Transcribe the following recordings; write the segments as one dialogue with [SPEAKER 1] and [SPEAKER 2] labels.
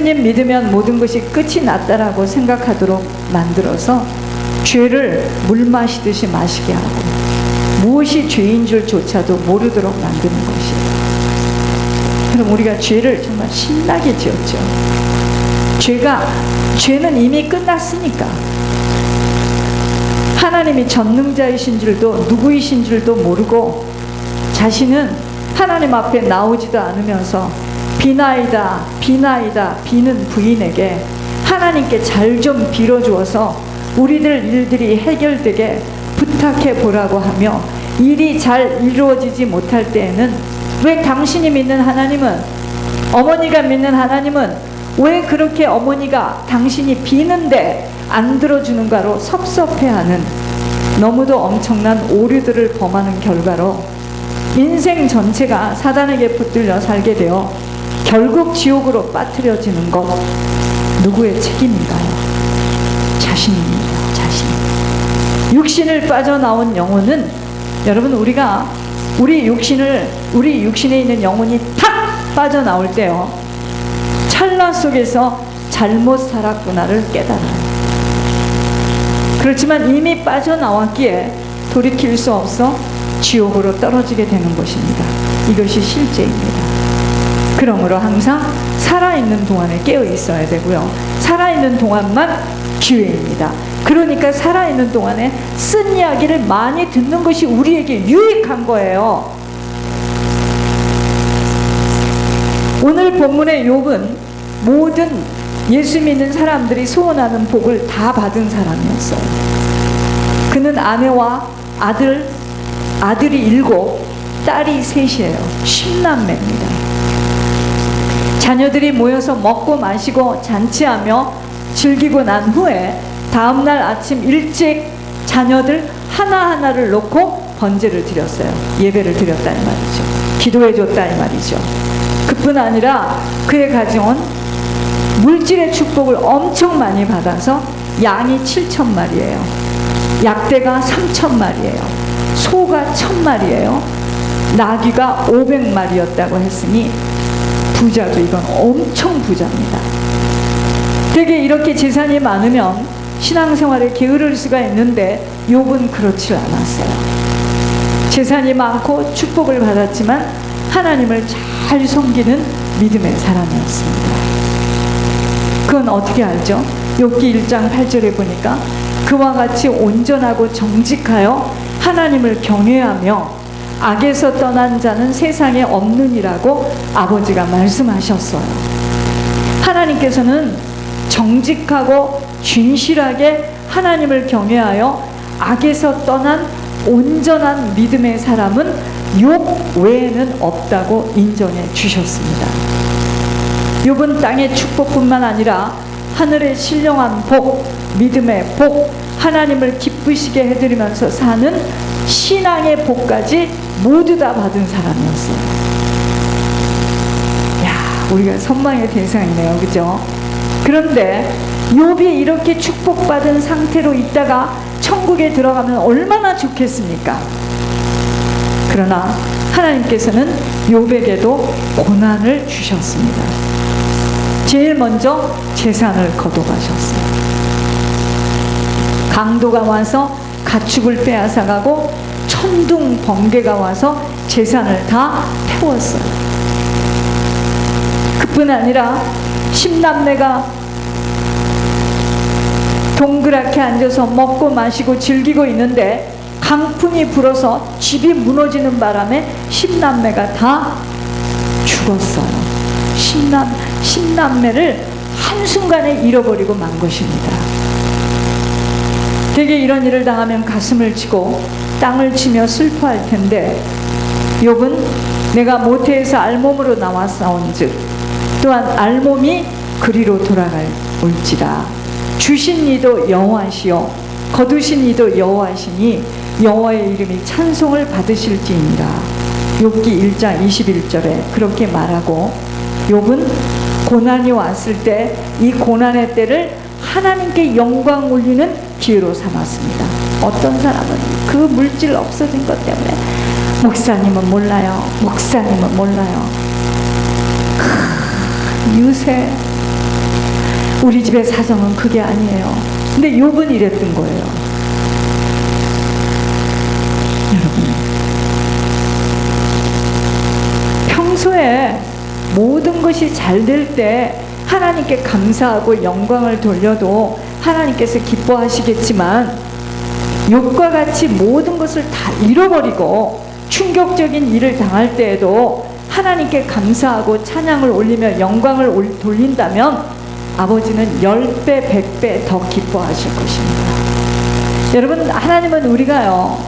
[SPEAKER 1] 예수님 믿으면 모든 것이 끝이 났다라고 생각하도록 만들어서 죄를 물 마시듯이 마시게 하고 무엇이 죄인 줄조차도 모르도록 만드는 것이에요. 그럼 우리가 죄를 정말 신나게 지었죠. 죄는 이미 끝났으니까. 하나님이 전능자이신 줄도 누구이신 줄도 모르고 자신은 하나님 앞에 나오지도 않으면서 비나이다 비나이다 비는 부인에게 하나님께 잘 좀 빌어주어서 우리들 일들이 해결되게 부탁해 보라고 하며 일이 잘 이루어지지 못할 때에는 왜 당신이 믿는 하나님은, 어머니가 믿는 하나님은 왜 그렇게 어머니가 당신이 비는데 안 들어주는가로 섭섭해하는 너무도 엄청난 오류들을 범하는 결과로 인생 전체가 사단에게 붙들려 살게 되어 결국 지옥으로 빠뜨려지는 것, 누구의 책임인가요? 자신입니다. 자신. 육신을 빠져나온 영혼은, 여러분, 우리 육신에 있는 영혼이 탁 빠져나올 때요, 찰나 속에서 잘못 살았구나를 깨달아요. 그렇지만 이미 빠져나왔기에 돌이킬 수 없어 지옥으로 떨어지게 되는 것입니다. 이것이 실제입니다. 그러므로 항상 살아있는 동안에 깨어 있어야 되고요, 살아있는 동안만 기회입니다. 그러니까 살아있는 동안에 쓴 이야기를 많이 듣는 것이 우리에게 유익한 거예요. 오늘 본문의 욥은 모든 예수 믿는 사람들이 소원하는 복을 다 받은 사람이었어요. 그는 아내와 아들이 7, 딸이 3이에요. 10남매입니다. 자녀들이 모여서 먹고 마시고 잔치하며 즐기고 난 후에 다음날 아침 일찍 자녀들 하나하나를 놓고 번제를 드렸어요. 예배를 드렸다 이 말이죠. 기도해 줬다 이 말이죠. 그뿐 아니라 그의 가정은 물질의 축복을 엄청 많이 받아서 양이 7,000마리예요. 약대가 3,000마리예요. 소가 1,000마리예요. 나귀가 500마리였다고 했으니 부자죠. 이건 엄청 부자입니다. 되게 이렇게 재산이 많으면 신앙생활에 게으를 수가 있는데 욥은 그렇지 않았어요. 재산이 많고 축복을 받았지만 하나님을 잘 섬기는 믿음의 사람이었습니다. 그건 어떻게 알죠? 욥기 1장 8절에 보니까 그와 같이 온전하고 정직하여 하나님을 경외하며 악에서 떠난 자는 세상에 없느니라고 아버지가 말씀하셨어요. 하나님께서는 정직하고 진실하게 하나님을 경외하여 악에서 떠난 온전한 믿음의 사람은 욥 외에는 없다고 인정해 주셨습니다. 욥은 땅의 축복뿐만 아니라 하늘의 신령한 복, 믿음의 복, 하나님을 기쁘시게 해드리면서 사는 신앙의 복까지 모두 다 받은 사람이었어요. 야, 우리가 선망의 대상이네요. 그죠? 그런데 욥이 이렇게 축복받은 상태로 있다가 천국에 들어가면 얼마나 좋겠습니까? 그러나 하나님께서는 욥에게도 고난을 주셨습니다. 제일 먼저 재산을 거둬가셨어요. 강도가 와서 가축을 빼앗아가고 천둥 번개가 와서 재산을 다 태웠어요. 그뿐 아니라 10남매가 동그랗게 앉아서 먹고 마시고 즐기고 있는데 강풍이 불어서 집이 무너지는 바람에 10남매가 다 죽었어요. 10남매를 한순간에 잃어버리고 만 것입니다. 되게 이런 일을 당하면 가슴을 치고 땅을 치며 슬퍼할 텐데 욥은 내가 모태에서 알몸으로 나왔사온즉 또한 알몸이 그리로 돌아갈올지라 주신 이도 여호와시요 거두신 이도 여호와시니 여호와의 이름이 찬송을 받으실지니라. 욥기 1장 21절에 그렇게 말하고 욥은 고난이 왔을 때 이 고난의 때를 하나님께 영광 올리는 기회로 삼았습니다. 어떤 사람은 그 물질 없어진 것 때문에 목사님은 몰라요. 목사님은 몰라요. 유세 우리 집의 사정은 그게 아니에요. 근데 욥은 이랬던 거예요. 여러분, 평소에 모든 것이 잘 될 때 하나님께 감사하고 영광을 돌려도 하나님께서 기뻐하시겠지만, 욥과 같이 모든 것을 다 잃어버리고 충격적인 일을 당할 때에도 하나님께 감사하고 찬양을 올리며 영광을 돌린다면 아버지는 10배, 100배 더 기뻐하실 것입니다. 여러분, 하나님은 우리가요,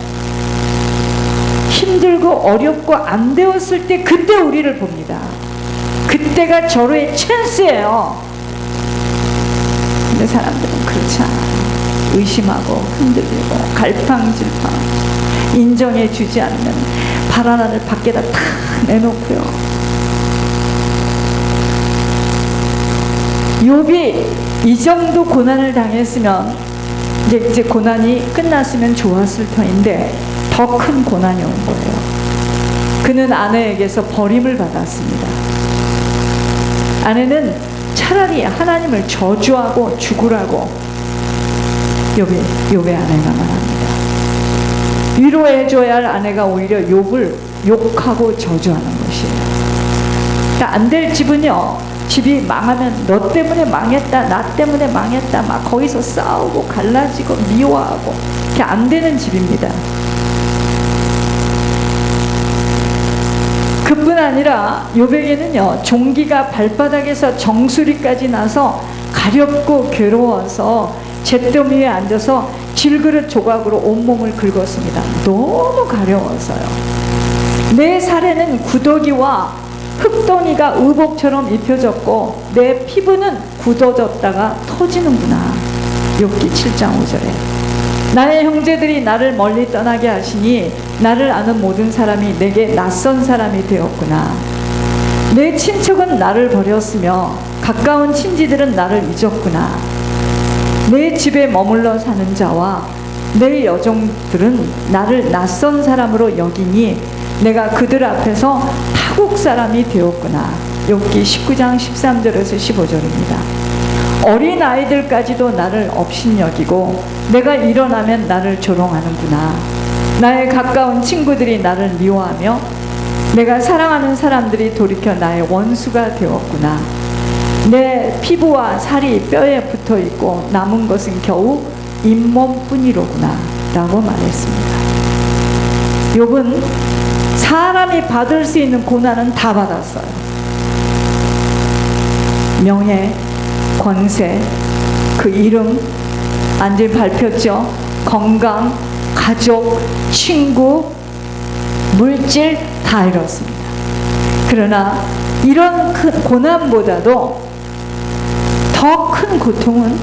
[SPEAKER 1] 힘들고 어렵고 안 되었을 때 그때 우리를 봅니다. 그때가 절호의 찬스예요. 근데 사람들은 그렇지 않아요. 의심하고 흔들리고 갈팡질팡, 인정해 주지 않는 바라나를 밖에다 탁 내놓고요. 욥이 이 정도 고난을 당했으면 이제 고난이 끝났으면 좋았을 터인데 더 큰 고난이 온 거예요. 그는 아내에게서 버림을 받았습니다. 아내는 차라리 하나님을 저주하고 죽으라고 욥의 아내가 말합니다. 위로해줘야 할 아내가 오히려 욥을 욕하고 저주하는 것이에요. 그러니까 안 될 집은요, 집이 망하면 너 때문에 망했다, 나 때문에 망했다, 막 거기서 싸우고 갈라지고 미워하고, 이렇게 안 되는 집입니다. 그뿐 아니라 욥에게는요, 종기가 발바닥에서 정수리까지 나서 가렵고 괴로워서 잿더미 위에 앉아서 질그릇 조각으로 온몸을 긁었습니다. 너무 가려워서요. 내 살에는 구더기와 흙덩이가 의복처럼 입혀졌고 내 피부는 굳어졌다가 터지는구나. 욥기 7장 5절에 나의 형제들이 나를 멀리 떠나게 하시니 나를 아는 모든 사람이 내게 낯선 사람이 되었구나. 내 친척은 나를 버렸으며 가까운 친지들은 나를 잊었구나. 내 집에 머물러 사는 자와 내 여종들은 나를 낯선 사람으로 여기니 내가 그들 앞에서 타국 사람이 되었구나. 욥기 19장 13절에서 15절입니다. 어린 아이들까지도 나를 업신여기고 내가 일어나면 나를 조롱하는구나. 나의 가까운 친구들이 나를 미워하며 내가 사랑하는 사람들이 돌이켜 나의 원수가 되었구나. 내 피부와 살이 뼈에 붙어 있고 남은 것은 겨우 잇몸뿐이로구나 라고 말했습니다. 욥은 사람이 받을 수 있는 고난은 다 받았어요. 명예, 권세, 그 이름 안질 밟혔죠. 건강, 가족, 친구, 물질 다 잃었습니다. 그러나 이런 큰 고난보다도 더 큰 고통은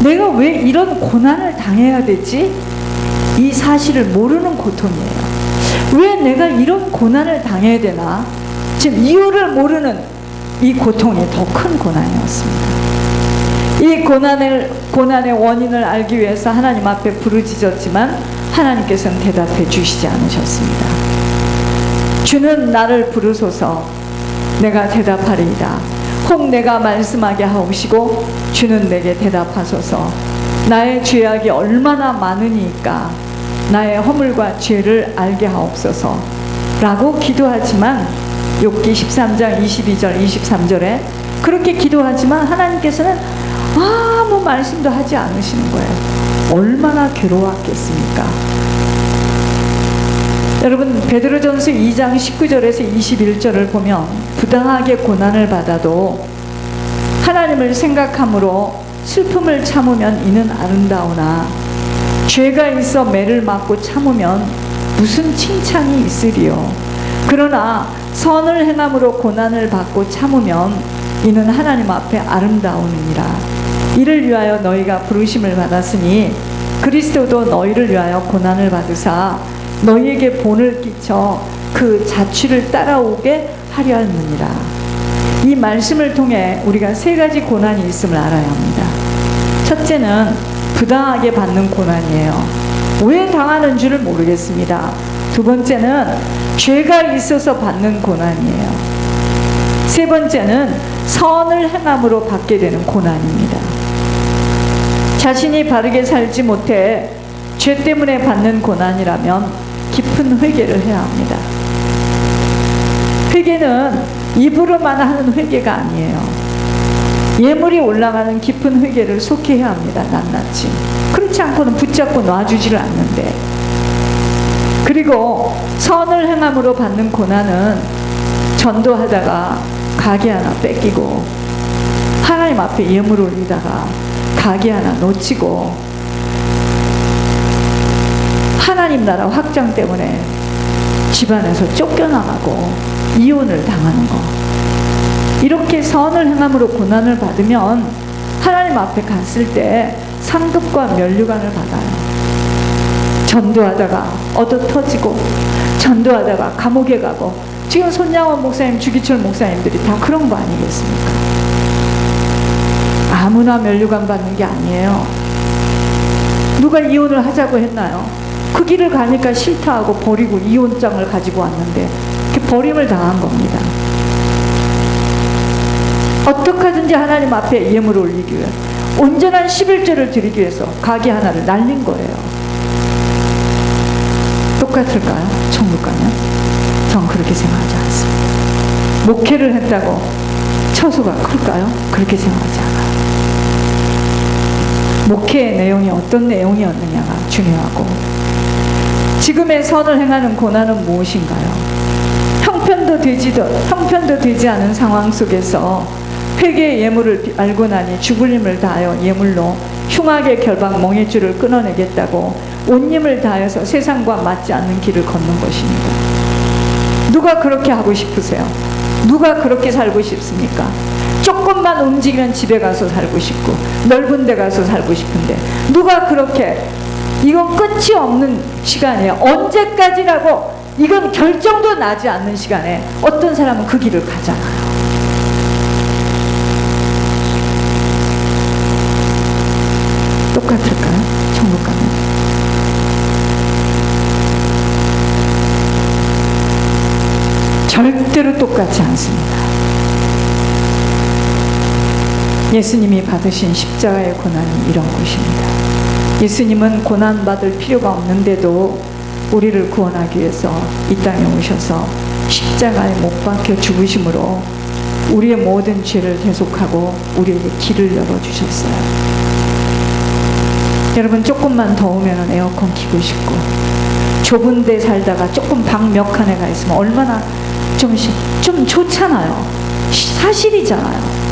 [SPEAKER 1] 내가 왜 이런 고난을 당해야 되지? 이 사실을 모르는 고통이에요. 왜 내가 이런 고난을 당해야 되나? 지금 이유를 모르는 이 고통이 더 큰 고난이었습니다. 이 고난의 원인을 알기 위해서 하나님 앞에 부르짖었지만 하나님께서는 대답해 주시지 않으셨습니다. 주는 나를 부르소서 내가 대답하리이다. 혹 내가 말씀하게 하옵시고 주는 내게 대답하소서. 나의 죄악이 얼마나 많으니까 나의 허물과 죄를 알게 하옵소서 라고 기도하지만 욥기 13장 22절 23절에 그렇게 기도하지만 하나님께서는 아무 말씀도 하지 않으시는 거예요. 얼마나 괴로웠겠습니까? 여러분, 베드로전서 2장 19절에서 21절을 보면 부당하게 고난을 받아도 하나님을 생각함으로 슬픔을 참으면 이는 아름다우나 죄가 있어 매를 맞고 참으면 무슨 칭찬이 있으리요. 그러나 선을 행함으로 고난을 받고 참으면 이는 하나님 앞에 아름다우느니라. 이를 위하여 너희가 부르심을 받았으니 그리스도도 너희를 위하여 고난을 받으사 너희에게 본을 끼쳐 그 자취를 따라오게 하려 했느니라. 이 말씀을 통해 우리가 세 가지 고난이 있음을 알아야 합니다. 첫째는 부당하게 받는 고난이에요. 왜 당하는 줄을 모르겠습니다. 두 번째는 죄가 있어서 받는 고난이에요. 세 번째는 선을 행함으로 받게 되는 고난입니다. 자신이 바르게 살지 못해 죄 때문에 받는 고난이라면 깊은 회개를 해야 합니다. 회개는 입으로만 하는 회개가 아니에요. 예물이 올라가는 깊은 회개를 속히 해야 합니다. 낱낱이. 그렇지 않고는 붙잡고 놔주지를 않는데. 그리고 선을 행함으로 받는 고난은 전도하다가 가게 하나 뺏기고, 하나님 앞에 예물 올리다가 가게 하나 놓치고, 하나님 나라 확장 때문에 집안에서 쫓겨나가고 이혼을 당하는 거. 이렇게 선을 행함으로 고난을 받으면 하나님 앞에 갔을 때 상급과 면류관을 받아요. 전도하다가 얻어 터지고, 전도하다가 감옥에 가고, 지금 손양원 목사님, 주기철 목사님들이 다 그런 거 아니겠습니까? 아무나 면류관 받는 게 아니에요. 누가 이혼을 하자고 했나요? 그 길을 가니까 싫다 하고 버리고 이혼장을 가지고 왔는데 이렇게 버림을 당한 겁니다. 어떻게 하든지 하나님 앞에 예물을 올리기 위해, 온전한 11조를 드리기 위해서 가게 하나를 날린 거예요. 똑같을까요? 천국 가면? 전 그렇게 생각하지 않습니다. 목회를 했다고 처소가 클까요? 그렇게 생각하지 않아요. 목회의 내용이 어떤 내용이었느냐가 중요하고, 지금의 선을 행하는 고난은 무엇인가요? 형편도 되지 않은 상황 속에서 회개의 예물을 알고 나니 죽을 힘을 다하여 예물로 흉악의 결박 멍에줄을 끊어내겠다고 온 힘을 다해서 세상과 맞지 않는 길을 걷는 것입니다. 누가 그렇게 하고 싶으세요? 누가 그렇게 살고 싶습니까? 조금만 움직이면 집에 가서 살고 싶고, 넓은 데 가서 살고 싶은데, 누가 그렇게, 이건 끝이 없는 시간이에요. 언제까지라고, 이건 결정도 나지 않는 시간에 어떤 사람은 그 길을 가잖아요. 똑같을까요? 천국 가면? 절대로 똑같지 않습니다. 예수님이 받으신 십자가의 고난이 이런 것입니다. 예수님은 고난받을 필요가 없는데도 우리를 구원하기 위해서 이 땅에 오셔서 십자가에 못 박혀 죽으심으로 우리의 모든 죄를 대속하고 우리에게 길을 열어주셨어요. 여러분, 조금만 더우면 에어컨 켜고 싶고, 좁은 데 살다가 조금 방 몇 칸에 가 있으면 얼마나 좀 좋잖아요. 사실이잖아요.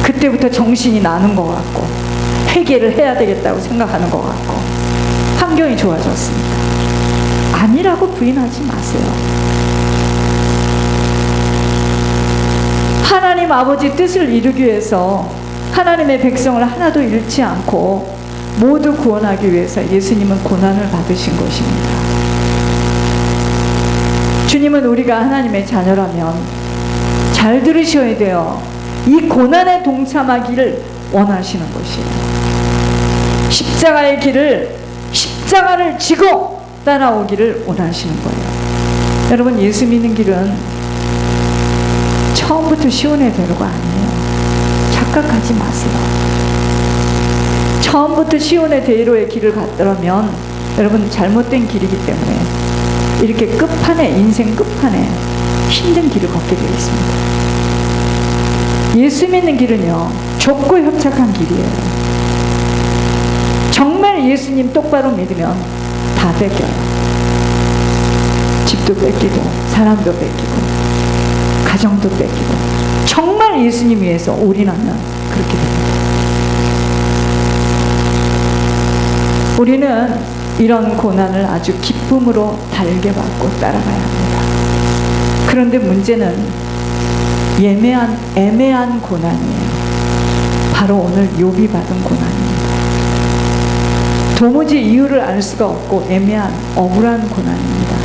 [SPEAKER 1] 그때부터 정신이 나는 것 같고, 회개를 해야 되겠다고 생각하는 것 같고, 환경이 좋아졌습니다. 아니라고 부인하지 마세요. 하나님 아버지 뜻을 이루기 위해서 하나님의 백성을 하나도 잃지 않고 모두 구원하기 위해서 예수님은 고난을 받으신 것입니다. 주님은 우리가 하나님의 자녀라면 잘 들으셔야 돼요. 이 고난에 동참하기를 원하시는 것이에요. 십자가의 길을, 십자가를 지고 따라오기를 원하시는 거예요. 여러분, 예수 믿는 길은 처음부터 시온의 대로가 아니에요. 착각하지 마세요. 처음부터 시온의 대로의 길을 갔더라면 여러분 잘못된 길이기 때문에 이렇게 끝판에, 인생 끝판에 힘든 길을 걷게 되어 있습니다. 예수 믿는 길은요, 좁고 협착한 길이에요. 정말 예수님 똑바로 믿으면 다 뺏겨요. 집도 뺏기고, 사람도 뺏기고, 가정도 뺏기고, 정말 예수님 위해서 올인하면 그렇게 됩니다. 우리는 이런 고난을 아주 기쁨으로 달게 받고 따라가야 합니다. 그런데 문제는 애매한 고난이에요. 바로 오늘 욥이 받은 고난입니다. 도무지 이유를 알 수가 없고 애매한 억울한 고난입니다.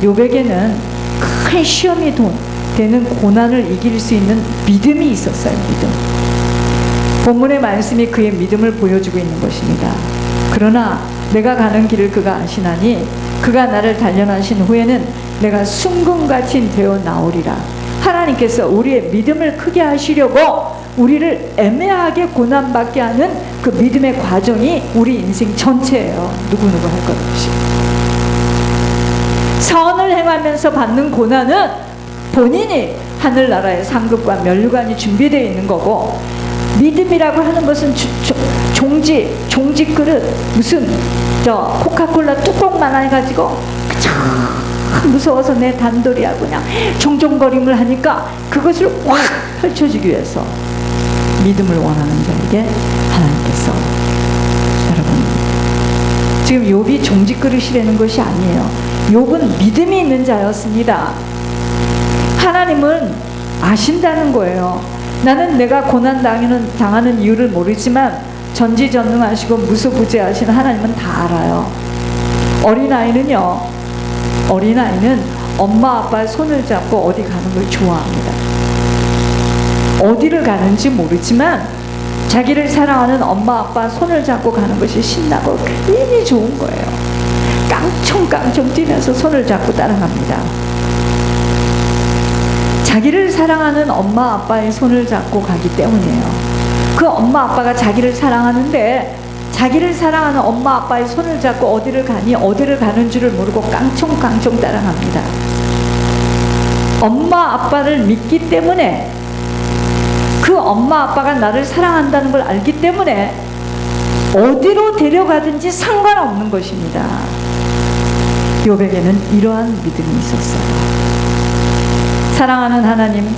[SPEAKER 1] 욥에게는 큰 시험이 되는 고난을 이길 수 있는 믿음이 있었어요. 믿음. 본문의 말씀이 그의 믿음을 보여주고 있는 것입니다. 그러나 내가 가는 길을 그가 아시나니 그가 나를 단련하신 후에는 내가 순금같이 되어 나오리라. 하나님께서 우리의 믿음을 크게 하시려고 우리를 애매하게 고난받게 하는 그 믿음의 과정이 우리 인생 전체예요. 누구누구 할 것 없이. 선을 행하면서 받는 고난은 본인이 하늘나라의 상급과 면류관이 준비되어 있는 거고, 믿음이라고 하는 것은 종지 그릇, 무슨 코카콜라 뚜껑만 해가지고 무서워서 내 단돌이야 그냥 종종거림을 하니까 그것을 확 펼쳐주기 위해서 믿음을 원하는 자에게 하나님께서, 여러분 지금 욥이 종지 그릇이라는 것이 아니에요. 욥은 믿음이 있는 자였습니다. 하나님은 아신다는 거예요. 나는 내가 고난 당하는 이유를 모르지만 전지전능하시고 무소부재하신 하나님은 다 알아요. 어린아이는 엄마 아빠의 손을 잡고 어디 가는 걸 좋아합니다. 어디를 가는지 모르지만 자기를 사랑하는 엄마 아빠 손을 잡고 가는 것이 신나고 괜히 좋은 거예요. 깡총깡총 뛰면서 손을 잡고 따라갑니다. 자기를 사랑하는 엄마 아빠의 손을 잡고 가기 때문이에요. 그 엄마 아빠가 자기를 사랑하는데 자기를 사랑하는 엄마 아빠의 손을 잡고 어디를 가는 줄을 모르고 깡총깡총 따라갑니다. 엄마 아빠를 믿기 때문에, 그 엄마 아빠가 나를 사랑한다는 걸 알기 때문에 어디로 데려가든지 상관없는 것입니다. 욥에게는 이러한 믿음이 있었어요. 사랑하는 하나님,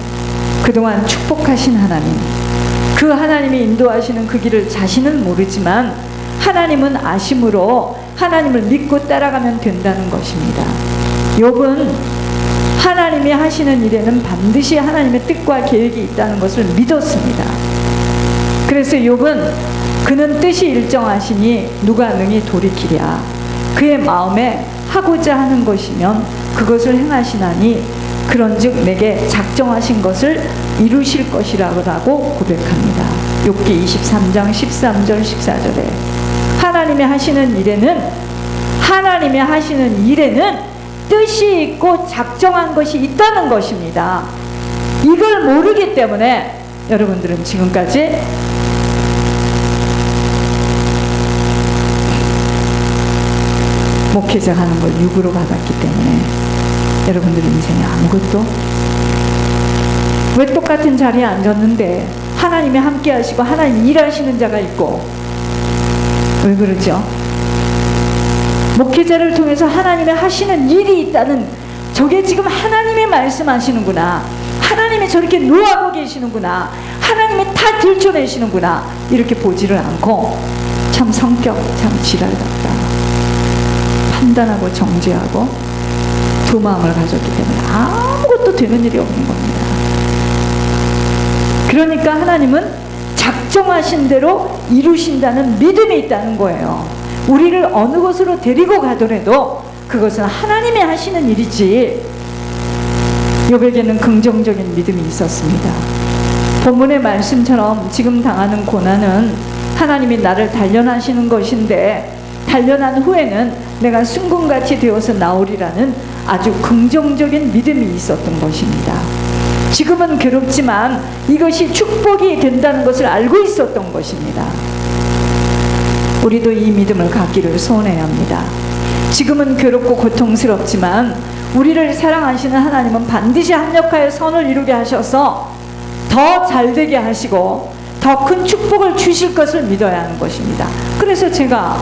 [SPEAKER 1] 그동안 축복하신 하나님, 그 하나님이 인도하시는 그 길을 자신은 모르지만 하나님은 아심으로 하나님을 믿고 따라가면 된다는 것입니다. 욥은 하나님이 하시는 일에는 반드시 하나님의 뜻과 계획이 있다는 것을 믿었습니다. 그래서 욥은 그는 뜻이 일정하시니 누가 능히 돌이키랴, 그의 마음에 하고자 하는 것이면 그것을 행하시나니 그런즉 내게 작정하신 것을 이루실 것이라고 고백합니다. 욥기 23장 13절 14절에 하나님이 하시는 일에는 뜻이 있고 작정한 것이 있다는 것입니다. 이걸 모르기 때문에 여러분들은 지금까지 목회자 하는 걸 육으로 받았기 때문에 여러분들 인생에 아무것도, 왜 똑같은 자리에 앉았는데 하나님이 함께 하시고 하나님 일하시는 자가 있고, 왜 그러죠? 목회자를 통해서 하나님이 하시는 일이 있다는, 저게 지금 하나님이 말씀하시는구나, 하나님이 저렇게 노하고 계시는구나, 하나님이 다 들춰내시는구나, 이렇게 보지를 않고 참 성격 참 지랄답다, 판단하고 정죄하고 두 마음을 가졌기 때문에 아무것도 되는 일이 없는 겁니다. 그러니까 하나님은 작정하신 대로 이루신다는 믿음이 있다는 거예요. 우리를 어느 곳으로 데리고 가더라도 그것은 하나님이 하시는 일이지. 욥에게는 긍정적인 믿음이 있었습니다. 본문의 말씀처럼 지금 당하는 고난은 하나님이 나를 단련하시는 것인데, 단련한 후에는 내가 순금같이 되어서 나오리라는 아주 긍정적인 믿음이 있었던 것입니다. 지금은 괴롭지만 이것이 축복이 된다는 것을 알고 있었던 것입니다. 우리도 이 믿음을 갖기를 소원해야 합니다. 지금은 괴롭고 고통스럽지만 우리를 사랑하시는 하나님은 반드시 합력하여 선을 이루게 하셔서 더 잘되게 하시고 더 큰 축복을 주실 것을 믿어야 하는 것입니다. 그래서 제가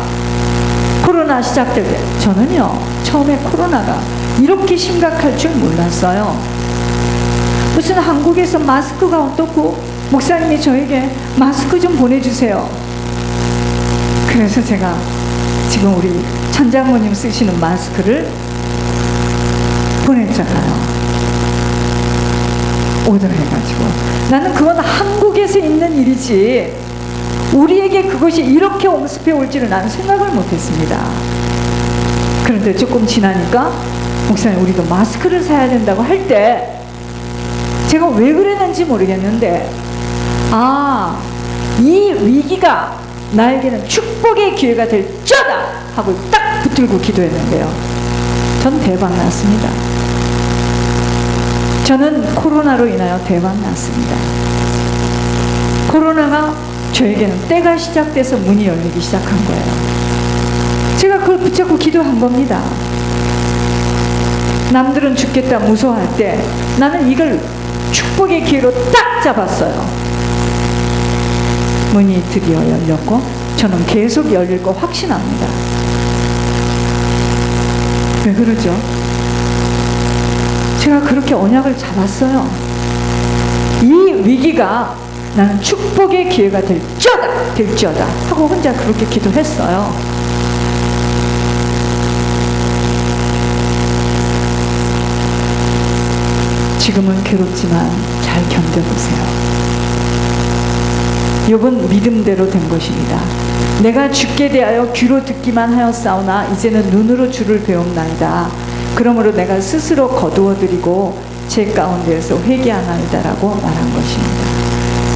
[SPEAKER 1] 코로나 시작될 때, 저는요 처음에 코로나가 이렇게 심각할 줄 몰랐어요. 무슨 한국에서 마스크가 어떻고 목사님이 저에게 마스크 좀 보내주세요. 그래서 제가 지금 우리 천장모님 쓰시는 마스크를 보냈잖아요. 오더를 해가지고. 나는 그건 한국에서 있는 일이지 우리에게 그것이 이렇게 엄습해 올지를 나는 생각을 못했습니다. 그런데 조금 지나니까 목사님 우리도 마스크를 사야 된다고 할 때 제가 왜 그랬는지 모르겠는데, 아, 이 위기가 나에게는 축복의 기회가 될 쩌다 하고 딱 붙들고 기도했는데요, 전 대박 났습니다. 저는 코로나로 인하여 대박 났습니다. 코로나가 저에게는 때가 시작돼서 문이 열리기 시작한 거예요. 제가 그걸 붙잡고 기도한 겁니다. 남들은 죽겠다 무서워할 때 나는 이걸 축복의 기회로 딱 잡았어요. 문이 드디어 열렸고 저는 계속 열릴 거 확신합니다. 왜 그러죠? 제가 그렇게 언약을 잡았어요. 이 위기가 나는 축복의 기회가 될지어다 하고 혼자 그렇게 기도했어요. 지금은 괴롭지만 잘 견뎌보세요. 욥은 믿음대로 된 것입니다. 내가 주께 대하여 귀로 듣기만 하였사오나 이제는 눈으로 주를 배움나이다. 그러므로 내가 스스로 거두어드리고 제 가운데에서 회개하나이다라고 말한 것입니다.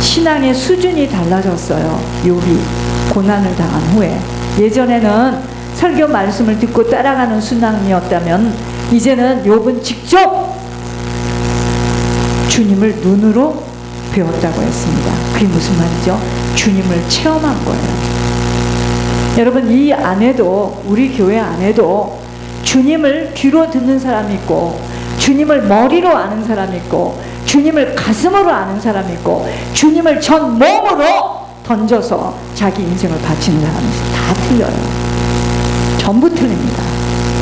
[SPEAKER 1] 신앙의 수준이 달라졌어요. 욥이 고난을 당한 후에. 예전에는 설교 말씀을 듣고 따라가는 순항이었다면 이제는 욥은 직접 주님을 눈으로 배웠다고 했습니다. 그게 무슨 말이죠? 주님을 체험한 거예요. 여러분, 이 안에도, 우리 교회 안에도 주님을 귀로 듣는 사람이 있고 주님을 머리로 아는 사람이 있고 주님을 가슴으로 아는 사람이 있고 주님을 전 몸으로 던져서 자기 인생을 바치는 사람이 다 틀려요. 전부 틀립니다.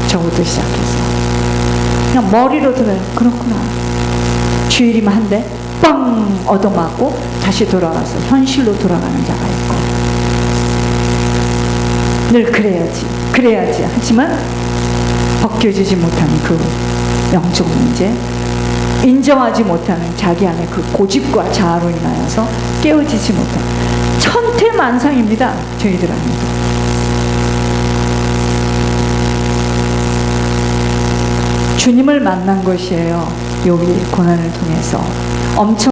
[SPEAKER 1] 저부터 시작해서 그냥 머리로 들어요. 그렇구나. 주일이면 한 대 빵 얻어맞고 다시 돌아가서 현실로 돌아가는 자가 있고 늘 그래야지 하지만 벗겨지지 못하는 그 영적 문제, 인정하지 못하는 자기 안에 그 고집과 자아로 인하여서 깨어지지 못하는 천태만상입니다. 저희들 안에도. 주님을 만난 것이에요. 욥이 고난을 통해서 엄청